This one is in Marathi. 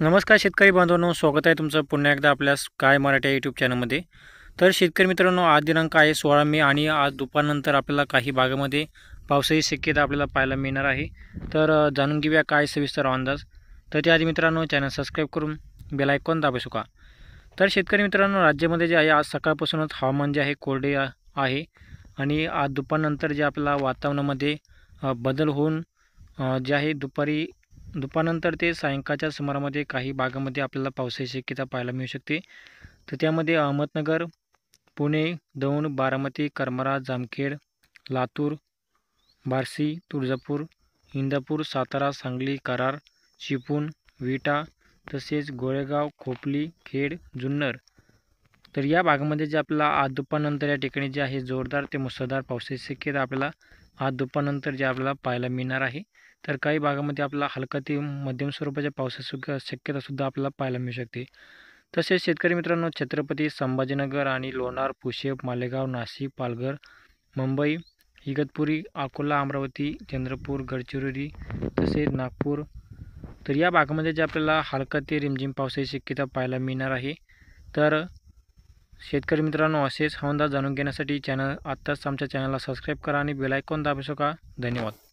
नमस्कार शेतकरी बांधवांनो, स्वागत आहे तुमचं पुन्हा एकदा आपल्या काय मराठी या यूट्यूब चॅनलमध्ये. तर शेतकरी मित्रांनो, आज दिनांक आहे 16 मे आणि आज दुपारनंतर आपल्याला काही भागामध्ये पावसाची शक्यता आपल्याला पाहायला मिळणार आहे. तर जाणून घेऊया काय सविस्तर अंदाज. तर त्याआधी मित्रांनो, चॅनल सबस्क्राईब करून बेल आयकॉन दाबू का. तर शेतकरी मित्रांनो, राज्यामध्ये जे आहे आज सकाळपासूनच हवामान जे आहे कोरडे आहे आणि आज दुपारनंतर जे आपल्याला वातावरणामध्ये बदल होऊन जे आहे दुपारनंतर ते सायंकाळच्या सुमारामध्ये काही भागामध्ये आपल्याला पावसाची शक्यता पाहायला मिळू शकते. तर त्यामध्ये अहमदनगर, पुणे, दौंड, बारामती, करमाळा, जामखेड, लातूर, बार्शी, तुळजापूर, इंदापूर, सातारा, सांगली, कराड, चिपळूण, विटा तसेच गोळेगाव, खोपली, खेड, जुन्नर. तर या भागामध्ये जे आपल्याला आज दुपारनंतर या ठिकाणी जे आहे जोरदार ते मुसळधार पावसाची शक्यता आपल्याला आज दुपारनंतर जे आपल्याला पाहायला मिळणार आहे. तर काही भागामध्ये आपल्याला हलका ते मध्यम स्वरूपाच्या पावसाची शक्यतासुद्धा आपल्याला पाहायला मिळू शकते. तसेच शेतकरी मित्रांनो, छत्रपती संभाजीनगर आणि लोणार, पुशेब, मालेगाव, नाशिक, पालघर, मुंबई, इगतपुरी, अकोला, अमरावती, चंद्रपूर, गडचिरोली तसेच नागपूर. तर या भागामध्ये जे आपल्याला हलका ते रिमझिम पावसाची शक्यता पाहायला मिळणार आहे. तर शेतकरी मित्रांनो, असेच हवामान जाणून घेण्यासाठी आत्ताच आमच्या चॅनलला सबस्क्राईब करा आणि बेल आयकॉन दाबू शका. धन्यवाद.